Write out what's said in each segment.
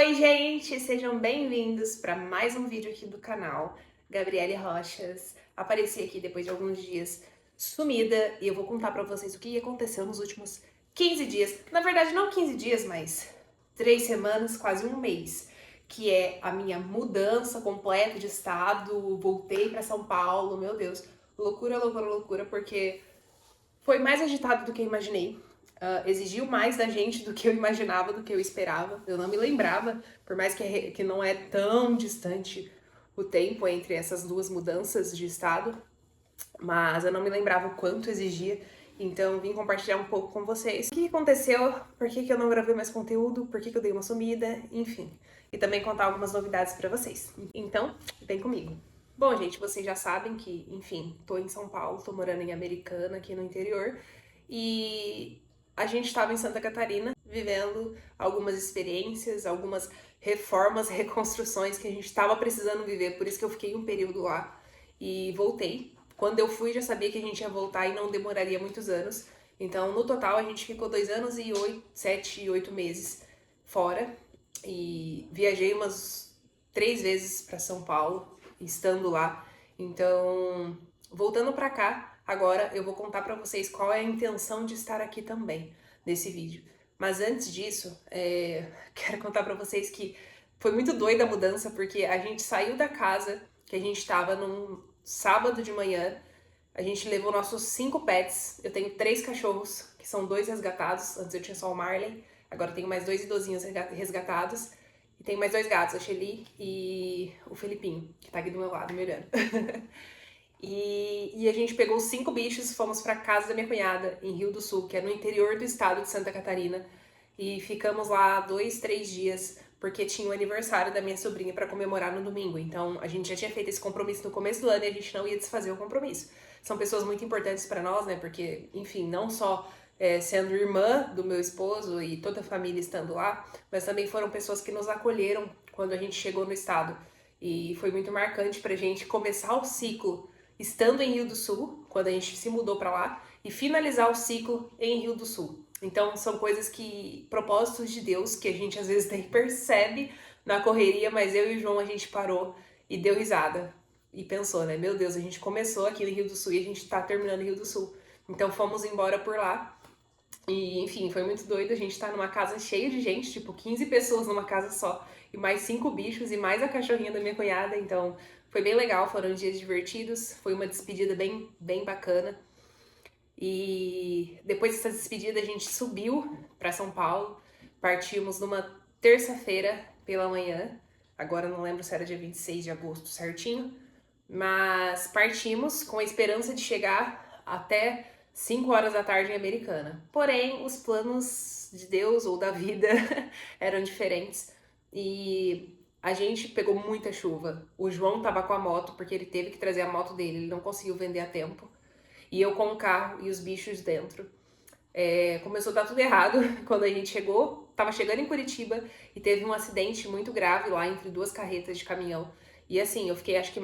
Oi, gente! Sejam bem-vindos para mais um vídeo aqui do canal Gabriele Rochas. Apareci aqui depois de alguns dias sumida e eu vou contar para vocês o que aconteceu nos últimos 15 dias. Na verdade, não 15 dias, mas 3 semanas, quase um mês, que é a minha mudança completa de estado. Voltei para São Paulo, meu Deus, loucura, loucura, loucura, porque foi mais agitado do que eu imaginei. Exigiu mais da gente do que eu imaginava, do que eu esperava. Eu não me lembrava, por mais que não é tão distante o tempo entre essas duas mudanças de estado, mas eu não me lembrava o quanto exigia. Então vim compartilhar um pouco com vocês o que aconteceu, por que eu não gravei mais conteúdo, por que eu dei uma sumida, enfim. E também contar algumas novidades pra vocês. Então, vem comigo. Bom, gente, vocês já sabem que, enfim, tô em São Paulo, tô morando em Americana, aqui no interior, e a gente estava em Santa Catarina vivendo algumas experiências, algumas reformas, reconstruções que a gente estava precisando viver, por isso que eu fiquei um período lá e voltei. Quando eu fui, já sabia que a gente ia voltar e não demoraria muitos anos. Então, no total, a gente ficou 2 anos e 7, 8 meses fora. E viajei umas 3 vezes para São Paulo, estando lá. Então, voltando para cá, agora eu vou contar para vocês qual é a intenção de estar aqui também nesse vídeo. Mas antes disso, quero contar para vocês que foi muito doida a mudança, porque a gente saiu da casa que a gente estava num sábado de manhã. A gente levou nossos 5 pets. Eu tenho 3 cachorros, que são 2 resgatados. Antes eu tinha só o Marley, agora eu tenho mais 2 idosinhos resgatados. E tenho mais 2 gatos, a Shelly e o Felipinho, que tá aqui do meu lado me olhando. E a gente pegou os 5 bichos, fomos pra casa da minha cunhada, em Rio do Sul, que é no interior do estado de Santa Catarina. E ficamos lá 2, 3 dias, porque tinha o aniversário da minha sobrinha pra comemorar no domingo. Então a gente já tinha feito esse compromisso no começo do ano e a gente não ia desfazer o compromisso. São pessoas muito importantes pra nós, né? Porque, enfim, não só sendo irmã do meu esposo e toda a família estando lá, mas também foram pessoas que nos acolheram quando a gente chegou no estado. E foi muito marcante pra gente começar o ciclo estando em Rio do Sul, quando a gente se mudou para lá, e finalizar o ciclo em Rio do Sul. Então são coisas que, propósitos de Deus, que a gente às vezes nem percebe na correria, mas eu e o João a gente parou e deu risada. E pensou, né? Meu Deus, a gente começou aqui no Rio do Sul e a gente tá terminando em Rio do Sul. Então fomos embora por lá. E, enfim, foi muito doido. A gente tá numa casa cheia de gente, tipo 15 pessoas numa casa só, e mais 5 bichos, e mais a cachorrinha da minha cunhada. Então, foi bem legal, foram dias divertidos. Foi uma despedida bem, bem bacana. E depois dessa despedida, a gente subiu para São Paulo. Partimos numa terça-feira pela manhã. Agora não lembro se era dia 26 de agosto certinho. Mas partimos com a esperança de chegar até 5 horas da tarde em Americana. Porém, os planos de Deus ou da vida eram diferentes e a gente pegou muita chuva. O João tava com a moto porque ele teve que trazer a moto dele, ele não conseguiu vender a tempo. E eu com o carro e os bichos dentro. Começou a dar tudo errado quando a gente chegou. Tava chegando em Curitiba e teve um acidente muito grave lá entre 2 carretas de caminhão. E assim, eu fiquei acho que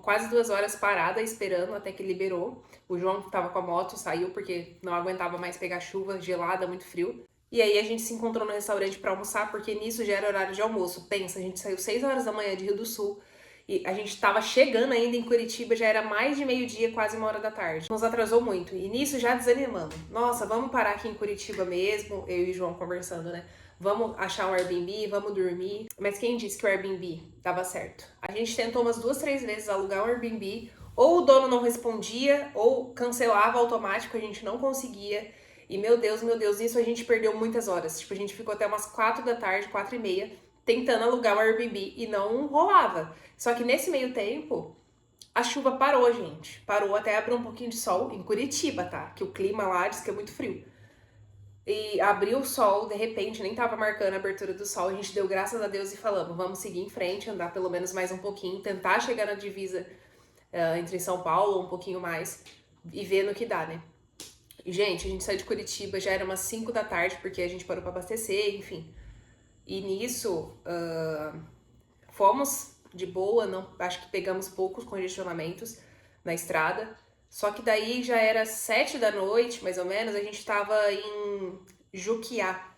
quase 2 horas parada esperando até que liberou. O João tava com a moto, saiu porque não aguentava mais pegar chuva gelada, muito frio. E aí a gente se encontrou no restaurante para almoçar, porque nisso já era horário de almoço. Pensa, a gente saiu 6 horas da manhã de Rio do Sul e a gente tava chegando ainda em Curitiba, já era mais de meio-dia, quase 1 hora da tarde. Nos atrasou muito. E nisso já desanimamos. Nossa, vamos parar aqui em Curitiba mesmo, eu e o João conversando, né? Vamos achar um Airbnb, vamos dormir. Mas quem disse que o Airbnb dava certo? A gente tentou umas 2, 3 vezes alugar um Airbnb, ou o dono não respondia, ou cancelava automático, a gente não conseguia. E meu Deus, nisso a gente perdeu muitas horas. Tipo, a gente ficou até umas 4 da tarde, 4 e meia, tentando alugar um Airbnb e não rolava. Só que nesse meio tempo, a chuva parou, gente. Parou até abrir um pouquinho de sol em Curitiba, tá? Que o clima lá diz que é muito frio. E abriu o sol, de repente, nem tava marcando a abertura do sol. A gente deu graças a Deus e falamos, vamos seguir em frente, andar pelo menos mais um pouquinho, tentar chegar na divisa entre São Paulo, um pouquinho mais, e ver no que dá, né? E, gente, a gente saiu de Curitiba, já era umas 5 da tarde, porque a gente parou pra abastecer, enfim. E nisso, fomos de boa, não, acho que pegamos poucos congestionamentos na estrada. Só que daí já era 7 da noite, mais ou menos, a gente tava em Juquiá,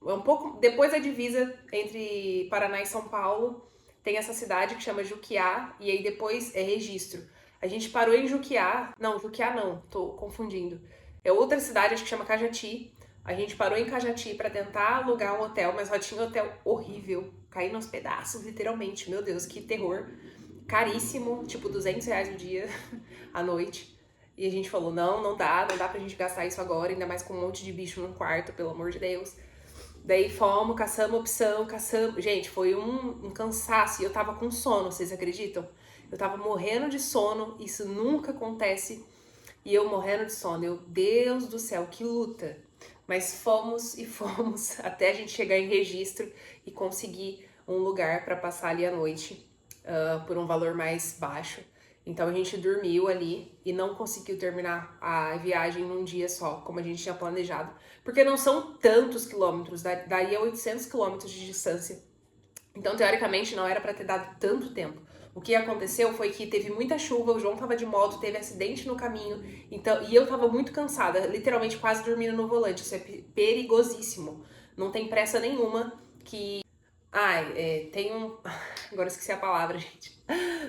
é um pouco depois da divisa entre Paraná e São Paulo, tem essa cidade que chama Juquiá, e aí depois é Registro. A gente parou em Juquiá, não, Juquiá não, tô confundindo. É outra cidade, acho que chama Cajati. A gente parou em Cajati pra tentar alugar um hotel, mas só tinha um hotel horrível, caí nos pedaços, literalmente. Meu Deus, que terror. Caríssimo, tipo R$ 200 o dia, à noite. E a gente falou, não dá pra gente gastar isso agora, ainda mais com um monte de bicho no quarto, pelo amor de Deus. Daí fomos, caçamos opção, caçamos. Gente, foi um cansaço e eu tava com sono, vocês acreditam? Eu tava morrendo de sono, isso nunca acontece. E eu morrendo de sono, Deus do céu, que luta. Mas fomos e fomos até a gente chegar em Registro e conseguir um lugar para passar ali a noite por um valor mais baixo. Então a gente dormiu ali e não conseguiu terminar a viagem num dia só, como a gente tinha planejado. Porque não são tantos quilômetros, daria 800 quilômetros de distância. Então, teoricamente, não era para ter dado tanto tempo. O que aconteceu foi que teve muita chuva, o João tava de moto, teve acidente no caminho, então, e eu tava muito cansada, literalmente quase dormindo no volante. Isso é perigosíssimo. Não tem pressa nenhuma que... tem um... Agora eu esqueci a palavra, gente.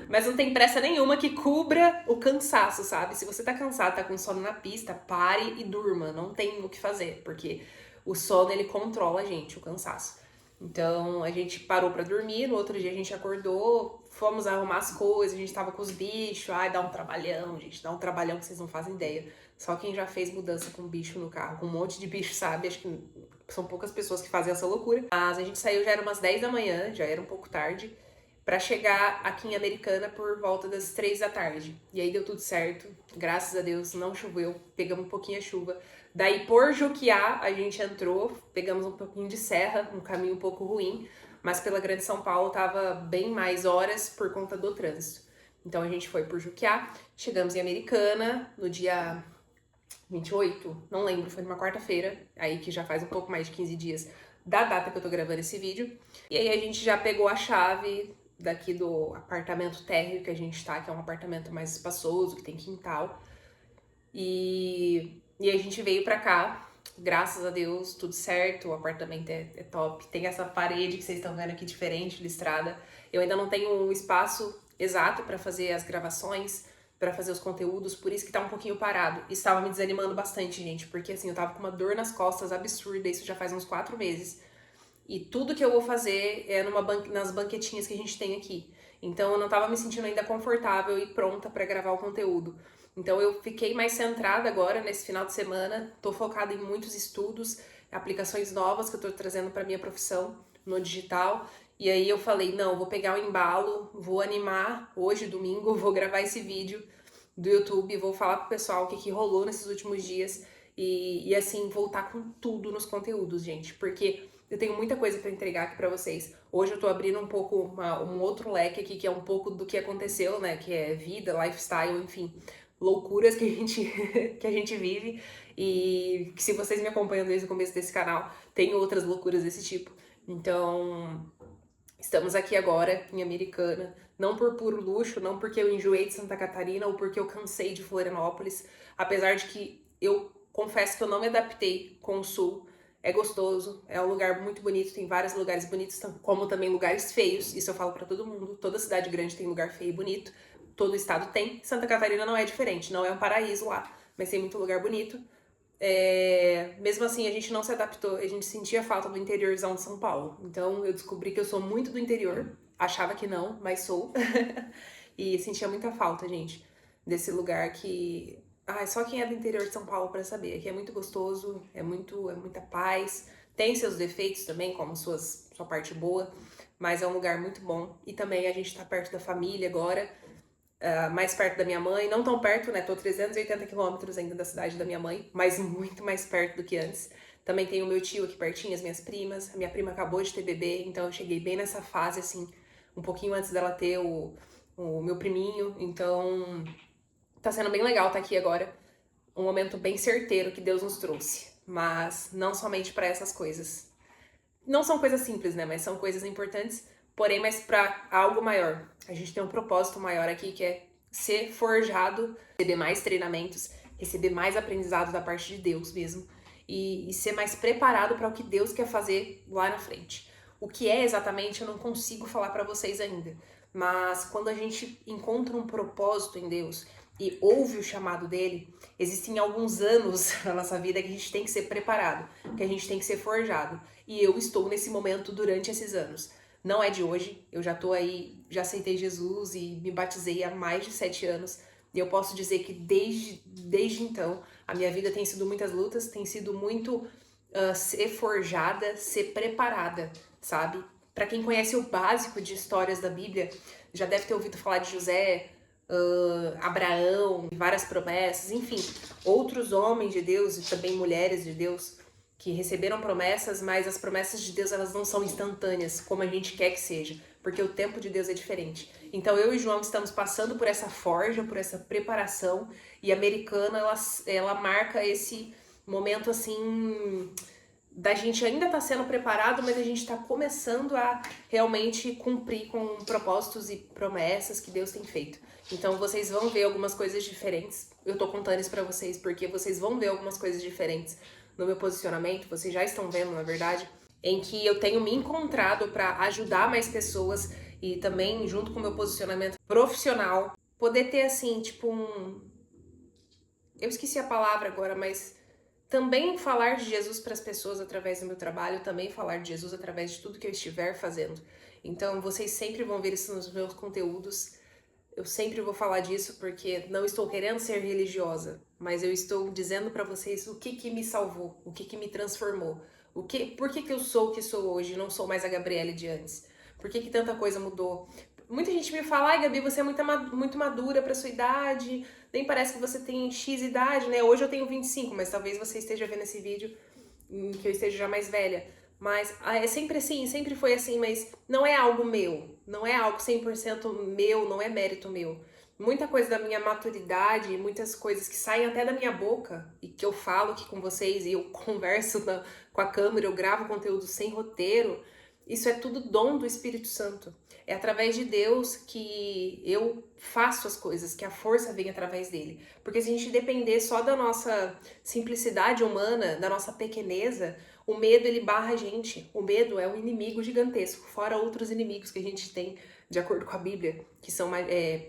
Mas não tem pressa nenhuma que cubra o cansaço, sabe? Se você tá cansado, tá com sono na pista, pare e durma. Não tem o que fazer, porque o sono, ele controla a gente, o cansaço. Então, a gente parou pra dormir, no outro dia a gente acordou, fomos arrumar as coisas, a gente tava com os bichos, dá um trabalhão, gente, dá um trabalhão que vocês não fazem ideia. Só quem já fez mudança com bicho no carro, com um monte de bicho, sabe? Acho que são poucas pessoas que fazem essa loucura. Mas a gente saiu, já era umas 10 da manhã, já era um pouco tarde, pra chegar aqui em Americana por volta das 3 da tarde. E aí deu tudo certo, graças a Deus, não choveu, pegamos um pouquinho a chuva. Daí, por Juquiá, a gente entrou, pegamos um pouquinho de serra, um caminho um pouco ruim, mas pela Grande São Paulo tava bem mais horas por conta do trânsito. Então a gente foi por Juquiá, chegamos em Americana no dia 28, não lembro, foi numa quarta-feira, aí que já faz um pouco mais de 15 dias da data que eu tô gravando esse vídeo. E aí a gente já pegou a chave daqui do apartamento térreo que a gente tá, que é um apartamento mais espaçoso, que tem quintal. E a gente veio pra cá, graças a Deus, tudo certo, o apartamento é top. Tem essa parede que vocês estão vendo aqui diferente, listrada. Eu ainda não tenho um espaço exato pra fazer as gravações, pra fazer os conteúdos, por isso que tá um pouquinho parado. E estava me desanimando bastante, gente, porque assim, eu tava com uma dor nas costas absurda, isso já faz uns 4 meses. E tudo que eu vou fazer é nas banquetinhas que a gente tem aqui. Então eu não tava me sentindo ainda confortável e pronta pra gravar o conteúdo. Então eu fiquei mais centrada agora nesse final de semana, tô focada em muitos estudos, aplicações novas que eu tô trazendo pra minha profissão no digital. E aí eu falei, não, vou pegar o embalo, vou animar hoje, domingo, vou gravar esse vídeo do YouTube, vou falar pro pessoal o que rolou nesses últimos dias e assim, voltar com tudo nos conteúdos, gente, porque eu tenho muita coisa pra entregar aqui pra vocês. Hoje eu tô abrindo um pouco um outro leque aqui, que é um pouco do que aconteceu, né, que é vida, lifestyle, enfim, loucuras que a gente, que a gente vive, e que se vocês me acompanham desde o começo desse canal, tem outras loucuras desse tipo. Então, estamos aqui agora em Americana, não por puro luxo, não porque eu enjoei de Santa Catarina ou porque eu cansei de Florianópolis, apesar de que eu confesso que eu não me adaptei com o Sul. É gostoso, é um lugar muito bonito, tem vários lugares bonitos, como também lugares feios, isso eu falo pra todo mundo, toda cidade grande tem lugar feio e bonito, todo estado tem, Santa Catarina não é diferente, não é um paraíso lá, mas tem muito lugar bonito. Mesmo assim, a gente não se adaptou, a gente sentia falta do interiorzão de São Paulo. Então eu descobri que eu sou muito do interior, achava que não, mas sou. E sentia muita falta, gente, desse lugar que... só quem é do interior de São Paulo pra saber. Aqui é muito gostoso, é muita paz. Tem seus defeitos também, como sua parte boa, mas é um lugar muito bom. E também a gente tá perto da família agora, mais perto da minha mãe, não tão perto, né? Tô 380 quilômetros ainda da cidade da minha mãe, mas muito mais perto do que antes. Também tem o meu tio aqui pertinho, as minhas primas. A minha prima acabou de ter bebê, então eu cheguei bem nessa fase, assim, um pouquinho antes dela ter o meu priminho. Então, tá sendo bem legal estar aqui agora. Um momento bem certeiro que Deus nos trouxe. Mas não somente para essas coisas. Não são coisas simples, né? Mas são coisas importantes, porém, mas para algo maior. A gente tem um propósito maior aqui, que é ser forjado, receber mais treinamentos, receber mais aprendizado da parte de Deus mesmo. e ser mais preparado para o que Deus quer fazer lá na frente. O que é exatamente, eu não consigo falar para vocês ainda, mas quando a gente encontra um propósito em Deus e ouve o chamado dele, existem alguns anos na nossa vida que a gente tem que ser preparado, que a gente tem que ser forjado. E eu estou nesse momento durante esses anos. Não é de hoje, eu já tô aí, já aceitei Jesus e me batizei há mais de 7 anos. E eu posso dizer que desde então, a minha vida tem sido muitas lutas, tem sido muito ser forjada, ser preparada, sabe? Para quem conhece o básico de histórias da Bíblia, já deve ter ouvido falar de José, Abraão, várias promessas, enfim, outros homens de Deus e também mulheres de Deus que receberam promessas, mas as promessas de Deus elas não são instantâneas, como a gente quer que seja, porque o tempo de Deus é diferente. Então eu e João estamos passando por essa forja, por essa preparação, e a Americana ela marca esse momento assim da gente ainda tá sendo preparado, mas a gente tá começando a realmente cumprir com propósitos e promessas que Deus tem feito. Então vocês vão ver algumas coisas diferentes. Eu tô contando isso pra vocês porque vocês vão ver algumas coisas diferentes no meu posicionamento. Vocês já estão vendo, na verdade, em que eu tenho me encontrado pra ajudar mais pessoas e também, junto com o meu posicionamento profissional, poder ter assim, tipo eu esqueci a palavra agora, mas também falar de Jesus para as pessoas através do meu trabalho, também falar de Jesus através de tudo que eu estiver fazendo. Então, vocês sempre vão ver isso nos meus conteúdos. Eu sempre vou falar disso porque não estou querendo ser religiosa, mas eu estou dizendo para vocês o que me salvou, o que me transformou, por que eu sou o que sou hoje e não sou mais a Gabriele de antes. Por que tanta coisa mudou? Muita gente me fala, ai Gabi, você é muito madura para sua idade, nem parece que você tem X idade, né? Hoje eu tenho 25, mas talvez você esteja vendo esse vídeo que eu esteja já mais velha. Mas é sempre assim, sempre foi assim, mas não é algo meu, não é algo 100% meu, não é mérito meu. Muita coisa da minha maturidade, muitas coisas que saem até da minha boca e que eu falo aqui com vocês e eu converso com a câmera, eu gravo conteúdo sem roteiro, isso é tudo dom do Espírito Santo. É através de Deus que eu faço as coisas, que a força vem através dele. Porque se a gente depender só da nossa simplicidade humana, da nossa pequeneza, o medo ele barra a gente. O medo é um inimigo gigantesco, fora outros inimigos que a gente tem, de acordo com a Bíblia, que são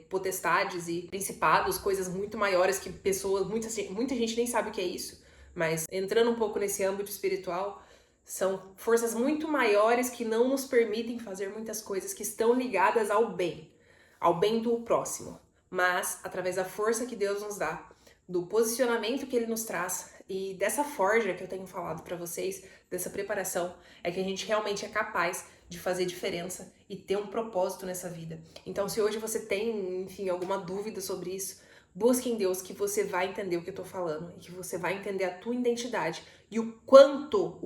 potestades e principados, coisas muito maiores que pessoas, muita gente nem sabe o que é isso. Mas entrando um pouco nesse âmbito espiritual, são forças muito maiores que não nos permitem fazer muitas coisas que estão ligadas ao bem do próximo. Mas, através da força que Deus nos dá, do posicionamento que Ele nos traz e dessa forja que eu tenho falado para vocês, dessa preparação, é que a gente realmente é capaz de fazer diferença e ter um propósito nessa vida. Então, se hoje você tem, enfim, alguma dúvida sobre isso, busque em Deus que você vai entender o que eu tô falando e que você vai entender a tua identidade e o quanto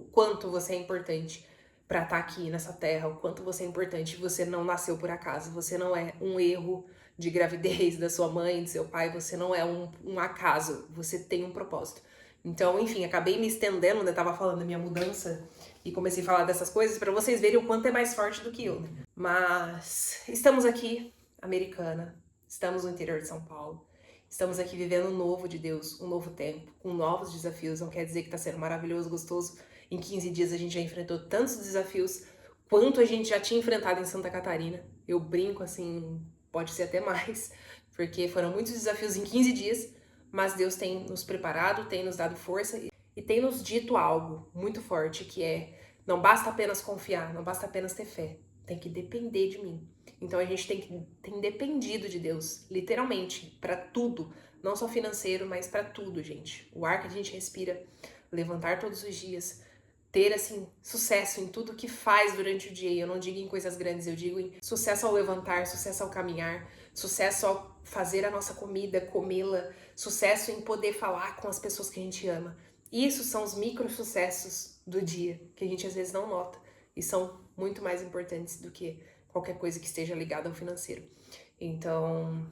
você é importante para estar aqui nessa terra, o quanto você é importante. Você não nasceu por acaso, você não é um erro de gravidez da sua mãe, do seu pai, você não é um acaso, você tem um propósito. Então, enfim, acabei me estendendo, né? Tava falando da minha mudança e comecei a falar dessas coisas para vocês verem o quanto é mais forte do que eu, né? Mas estamos aqui, Americana, estamos no interior de São Paulo. Estamos aqui vivendo um novo de Deus, um novo tempo, com novos desafios. Não quer dizer que tá sendo maravilhoso, gostoso. Em 15 dias a gente já enfrentou tantos desafios quanto a gente já tinha enfrentado em Santa Catarina. Eu brinco assim, pode ser até mais, porque foram muitos desafios em 15 dias, mas Deus tem nos preparado, tem nos dado força e tem nos dito algo muito forte, que é: não basta apenas confiar, não basta apenas ter fé, tem que depender de mim. Então a gente tem dependido de Deus, literalmente, para tudo, não só financeiro, mas para tudo, gente. O ar que a gente respira, levantar todos os dias, ter assim sucesso em tudo que faz durante o dia. Eu não digo em coisas grandes, eu digo em sucesso ao levantar, sucesso ao caminhar, sucesso ao fazer a nossa comida, comê-la, sucesso em poder falar com as pessoas que a gente ama. Isso são os micro sucessos do dia, que a gente às vezes não nota e são muito mais importantes do que qualquer coisa que esteja ligada ao financeiro. Então,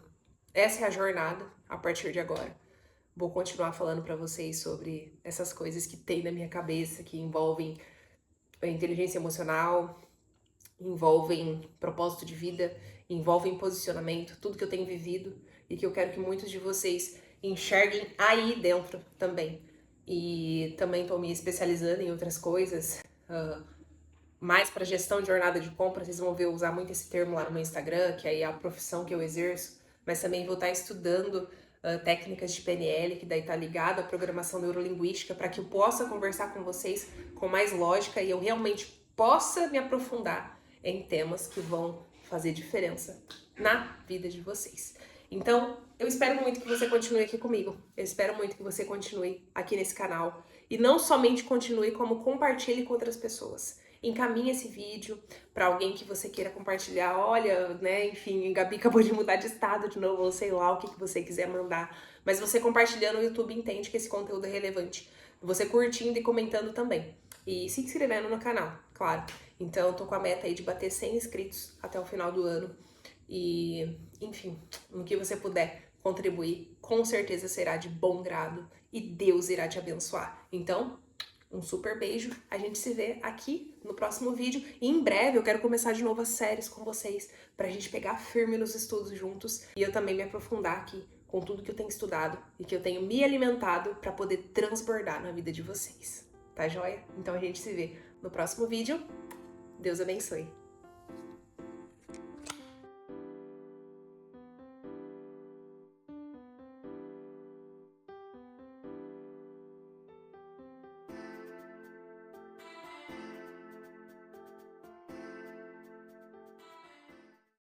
essa é a jornada a partir de agora. Vou continuar falando para vocês sobre essas coisas que tem na minha cabeça, que envolvem a inteligência emocional, envolvem propósito de vida, envolvem posicionamento, tudo que eu tenho vivido e que eu quero que muitos de vocês enxerguem aí dentro também. e também estou me especializando em outras coisas, mais para gestão de jornada de compra. Vocês vão ver eu usar muito esse termo lá no meu Instagram, que aí é a profissão que eu exerço, mas também vou estar estudando técnicas de PNL, que daí tá ligado à programação neurolinguística, para que eu possa conversar com vocês com mais lógica e eu realmente possa me aprofundar em temas que vão fazer diferença na vida de vocês. Então, eu espero muito que você continue aqui comigo. Eu espero muito que você continue aqui nesse canal. E não somente continue, como compartilhe com outras pessoas. Encaminhe esse vídeo para alguém que você queira compartilhar. Olha, né, enfim, Gabi acabou de mudar de estado de novo, ou sei lá o que você quiser mandar. Mas você compartilhando, o YouTube entende que esse conteúdo é relevante. Você curtindo e comentando também. E se inscrevendo no canal, claro. Então, eu tô com a meta aí de bater 100 inscritos até o final do ano. E, enfim, no que você puder contribuir, com certeza será de bom grado e Deus irá te abençoar. Então, um super beijo, a gente se vê aqui no próximo vídeo e em breve eu quero começar de novo as séries com vocês pra gente pegar firme nos estudos juntos e eu também me aprofundar aqui com tudo que eu tenho estudado e que eu tenho me alimentado pra poder transbordar na vida de vocês. Tá joia? Então a gente se vê no próximo vídeo. Deus abençoe.